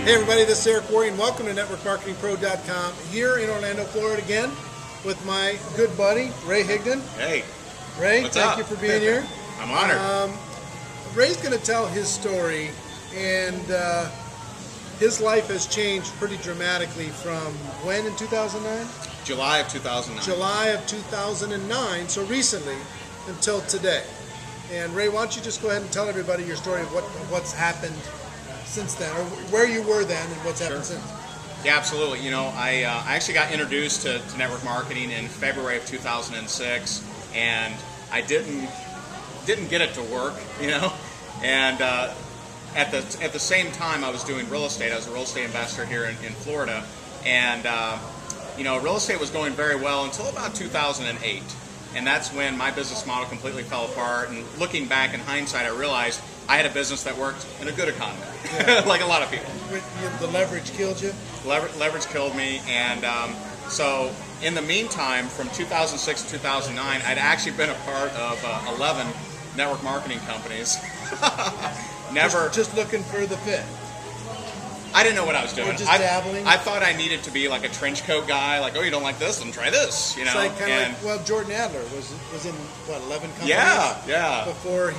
Hey everybody, this is Eric Worre and welcome to NetworkMarketingPro.com here in Orlando, Florida again with my good buddy, Ray Higdon. Hey. Ray, What's thank up? you for being here. I'm honored. Ray's going to tell his story, and his life has changed pretty dramatically from when in 2009? July of 2009. July of 2009, so recently until today. And Ray, why don't you just go ahead and tell everybody your story of what's happened since then, or where you were then and what's happened since. Yeah, absolutely. You know, I actually got introduced to network marketing in February of 2006, and I didn't get it to work, you know. And at the same time, I was doing real estate. I was a real estate investor here in Florida, and you know, real estate was going very well until about 2008. And that's when my business model completely fell apart. And looking back in hindsight, I realized I had a business that worked in a good economy, like a lot of people. The leverage killed you? Leverage killed me. And so in the meantime, from 2006 to 2009, I'd actually been a part of 11 network marketing companies. Just looking for the fit. I didn't know what I was doing. Or just dabbling? I thought I needed to be like a trench coat guy, like, oh, you don't like this? Then try this, you know. It's like well, Jordan Adler was in, what, 11 companies? Yeah. Before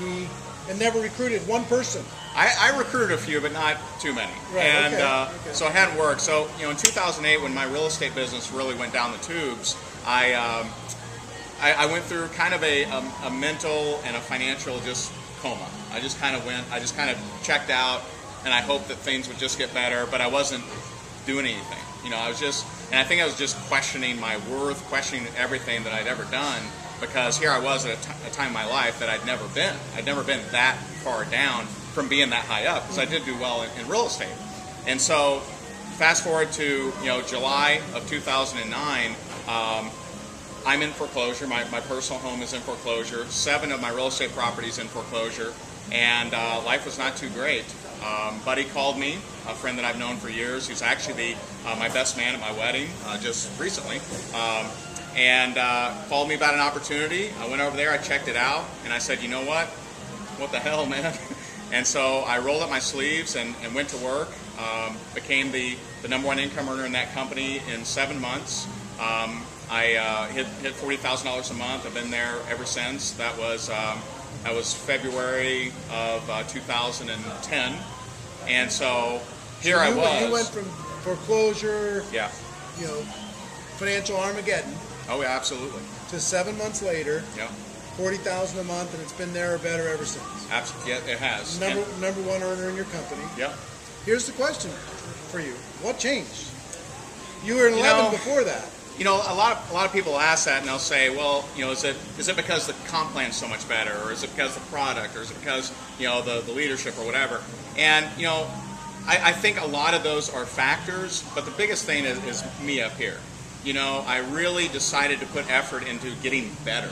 and never recruited one person. I recruited a few, but not too many. Right, and okay. So it hadn't worked. So, you know, in 2008, when my real estate business really went down the tubes, I went through kind of a mental and a financial just coma. I just kind of checked out, and I hoped that things would just get better, but I wasn't doing anything. You know, and I think I was just questioning my worth, questioning everything that I'd ever done, because here I was at a time in my life that I'd never been. I'd never been that far down from being that high up, because I did do well in real estate. And so, fast forward to, you know, July of 2009, I'm in foreclosure. My personal home is in foreclosure. 7 of my real estate properties in foreclosure, and life was not too great. Buddy called me, a friend that I've known for years, who's actually my best man at my wedding just recently, and called me about an opportunity. I went over there, I checked it out, and I said, you know what? What the hell, man? And so I rolled up my sleeves and went to work, became the number one income earner in that company in 7 months. I hit $40,000 a month. I've been there ever since. That was February of 2010, and so here I was. You went from foreclosure, yeah, you know, financial Armageddon. Oh yeah, absolutely. To 7 months later, yeah, $40,000 a month, and it's been there or better ever since. Absolutely, yeah, it has. Number one earner in your company. Yeah. Here's the question for you: what changed? You were in 11 before that. You know, a lot of people ask that, and they'll say, well, you know, is it because the comp plan's so much better, or is it because the product, or is it because, you know, the leadership or whatever? And, you know, I think a lot of those are factors, but the biggest thing is me up here. You know, I really decided to put effort into getting better,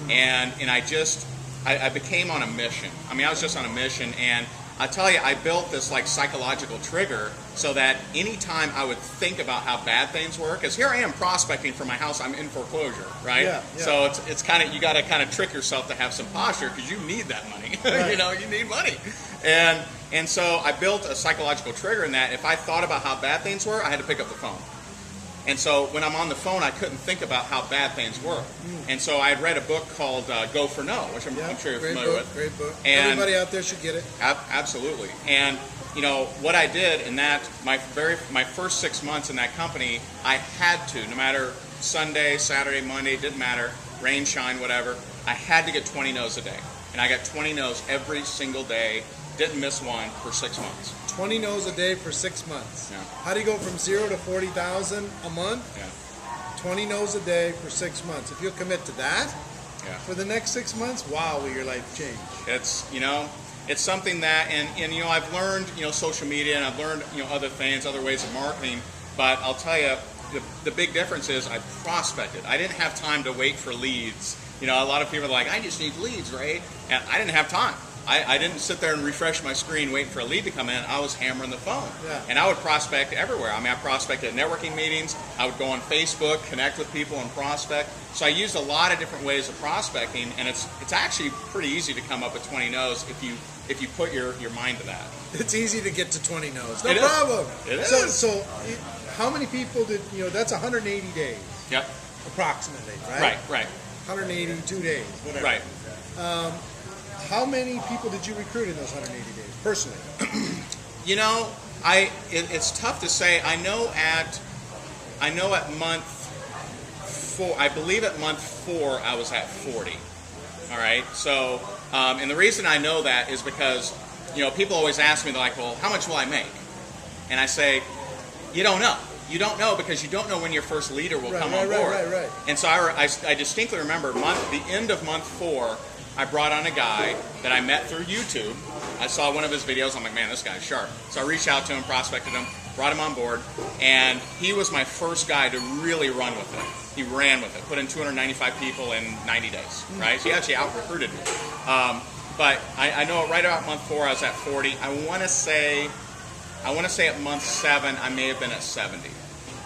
and I became on a mission. I mean, I was just on a mission, and I tell you, I built this like psychological trigger so that anytime I would think about how bad things were, because here I am prospecting for my house, I'm in foreclosure, right? Yeah. So it's kind of, you got to kind of trick yourself to have some posture, because you need that money. Right. You know, you need money, and so I built a psychological trigger in that if I thought about how bad things were, I had to pick up the phone. And so when I'm on the phone, I couldn't think about how bad things were. And so I had read a book called Go for No, which I'm sure you're familiar with. Great book. And everybody out there should get it. Absolutely. And you know what I did in that my first 6 months in that company, I had to, no matter Sunday, Saturday, Monday, didn't matter, rain, shine, whatever, I had to get 20 no's a day. And I got 20 no's every single day. Didn't miss one for 6 months. 20 no's a day for 6 months. Yeah. How do you go from 0 to 40,000 a month? Yeah. 20 no's a day for 6 months. If you'll commit to that for the next 6 months, wow, will your life change? It's, you know, it's something that, and you know, I've learned, you know, social media, and I've learned, you know, other things, other ways of marketing, but I'll tell you, the big difference is I prospected. I didn't have time to wait for leads. You know, a lot of people are like, I just need leads, right? And I didn't have time. I didn't sit there and refresh my screen waiting for a lead to come in. I was hammering the phone. Yeah. And I would prospect everywhere. I mean, I prospected at networking meetings. I would go on Facebook, connect with people, and prospect. So I used a lot of different ways of prospecting, and it's actually pretty easy to come up with 20 no's if you if you put your mind to that. It's easy to get to 20 no's. No It is. problem. It So, is. so how many people did, that's 180 days, Yep. approximately, right? Right. 182 days, whatever. Right. How many people did you recruit in those 180 days, personally? It's tough to say. I know at month 4, I believe at month 4 I was at 40. All right. So, and the reason I know that is because, people always ask me, they're like, well, how much will I make? And I say, you don't know. You don't know because you don't know when your first leader will come on board. Right. And so I distinctly remember the end of month 4, I brought on a guy that I met through YouTube. I saw one of his videos. I'm like, man, this guy's sharp. So I reached out to him, prospected him, brought him on board, and he was my first guy to really run with it. He ran with it, put in 295 people in 90 days, right? So he actually out-recruited me. But I know right about month 4, I was at 40. I want to say at month 7, I may have been at 70.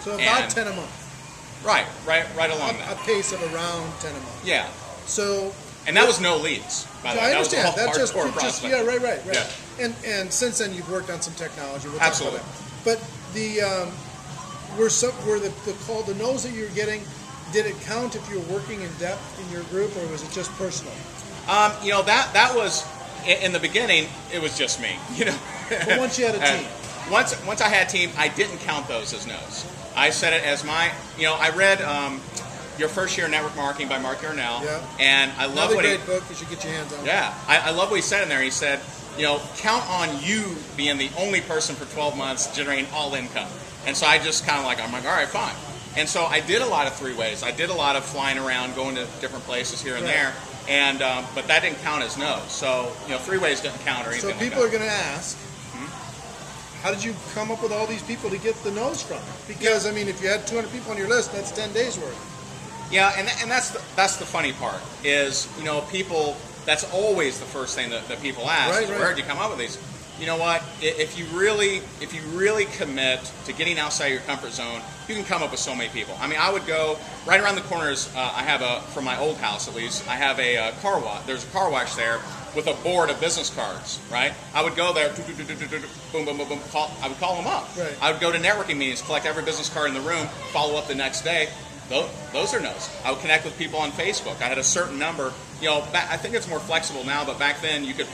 So about 10 a month. Right along that. A pace of around 10 a month. Yeah. So. And that was no leads, by the way. I understand. That was all hardcore just prospecting. yeah, right. Yeah. And since then you've worked on some technology. We'll Absolutely. talk about that. But were the no's that you were getting, did it count if you were working in depth in your group, or was it just personal? That was in the beginning. It was just me. But once you had a team. Once I had a team, I didn't count those as no's. I said it as my. I read Your First Year Network Marketing by Mark Yarnell, and I love Another what great book. You should get your hands on. Yeah, I love what he said in there. He said, count on you being the only person for 12 months generating all income. And so I just kind of I'm like, all right, fine. And so I did a lot of 3-ways. I did a lot of flying around, going to different places here and there. And but that didn't count as no's. So 3-ways didn't count or anything. So people are going to ask, how did you come up with all these people to get the no's from? Because if you had 200 people on your list, that's 10 days worth. Yeah, and that's the funny part is people. That's always the first thing that people ask. Right. Where did you come up with these? You know what? If you really commit to getting outside your comfort zone, you can come up with so many people. I would go right around the corners. I have from my old house at least. I have a car wash. There's a car wash there with a board of business cards. Right. I would go there. Boom, boom, boom, boom. I would call them up. Right. I would go to networking meetings, collect every business card in the room, follow up the next day. Those are no's. I would connect with people on Facebook. I had a certain number. I think it's more flexible now, but back then you could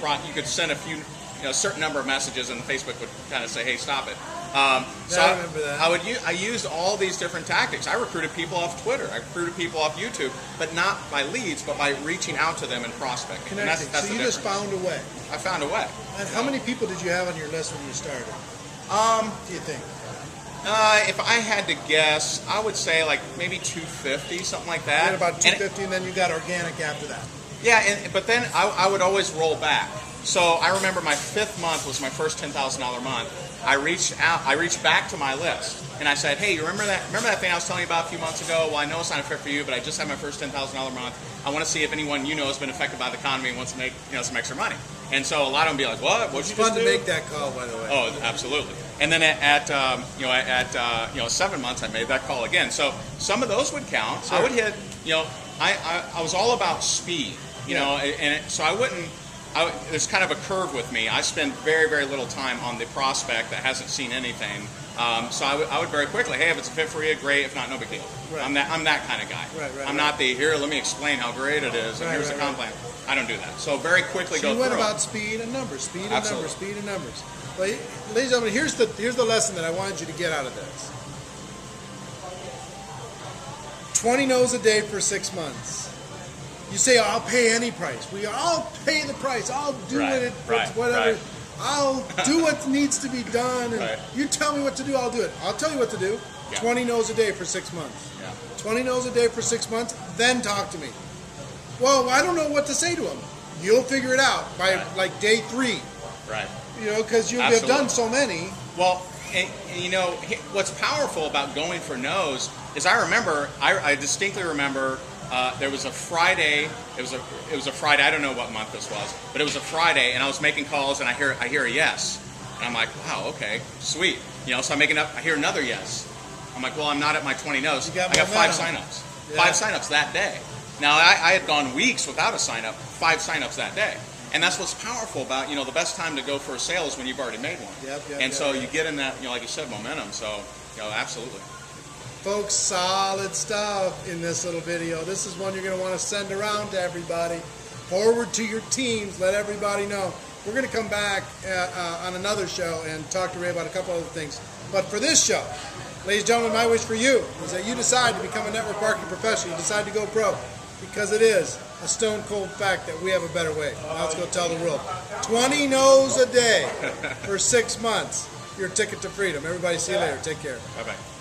send a certain number of messages, and Facebook would kind of say, "Hey, stop it." I remember that. I used all these different tactics. I recruited people off Twitter. I recruited people off YouTube, but not by leads, but by reaching out to them and prospecting. Connecting. And that's so the you just difference. found a way. I found a way. And how many people did you have on your list when you started? Do you think? If I had to guess, I would say maybe 250, something like that. And about 250, and then you got organic after that. Yeah, but then I would always roll back. So I remember my 5th month was my first $10,000 month. I reached back to my list, and I said, hey, you remember that thing I was telling you about a few months ago? Well, I know it's not a fit for you, but I just had my first $10,000 month. I want to see if anyone has been affected by the economy and wants to make some extra money. And so a lot of them be like, what? What'd you just do? It's fun to make that call, by the way. Oh, absolutely. And then at 7 months, I made that call again. So some of those would count. Sure. I would hit. I was all about speed. So I wouldn't. There's kind of a curve with me. I spend very, very little time on the prospect that hasn't seen anything. So I would very quickly, hey, if it's a fit for you, great. If not, no big deal. Right. I'm that kind of guy. Right, I'm not the here. Let me explain how great it is. And here's the comp plan. I don't do that. So very quickly So go you went through. about speed and numbers, speed and Absolutely. numbers, speed and numbers. Well, ladies and gentlemen, here's the lesson that I wanted you to get out of this. 20 no's a day for 6 months. You say, I'll pay any price. I'll pay the price. I'll do it. Whatever. Right. I'll do what needs to be done. And Right. you tell me what to do, I'll do it. I'll tell you what to do. Yeah. 20 no's a day for 6 months. Yeah. 20 no's a day for 6 months, then talk to me. Well, I don't know what to say to them. You'll figure it out by day 3. Right. Because you'll have done so many. Well, and what's powerful about going for no's is I distinctly remember there was a Friday. It was a Friday. I don't know what month this was, but it was a Friday, and I was making calls, and I hear a yes, and I'm like, wow, okay, sweet. So I hear another yes. I'm like, well, I'm not at my 20 no's. I got 5 signups. Yeah. 5 signups that day. Now I had gone weeks without a sign up. 5 signups that day. And that's what's powerful about, the best time to go for a sale is when you've already made one. And so you get in that, like you said, momentum. So, absolutely. Folks, solid stuff in this little video. This is one you're going to want to send around to everybody. Forward to your teams. Let everybody know. We're going to come back on another show and talk to Ray about a couple other things. But for this show, ladies and gentlemen, my wish for you is that you decide to become a network marketing professional. You decide to go pro, because it is a stone cold fact that we have a better way. Now let's go tell the world. 20 no's a day for 6 months. Your ticket to freedom. Everybody, see you later. Take care. Bye-bye.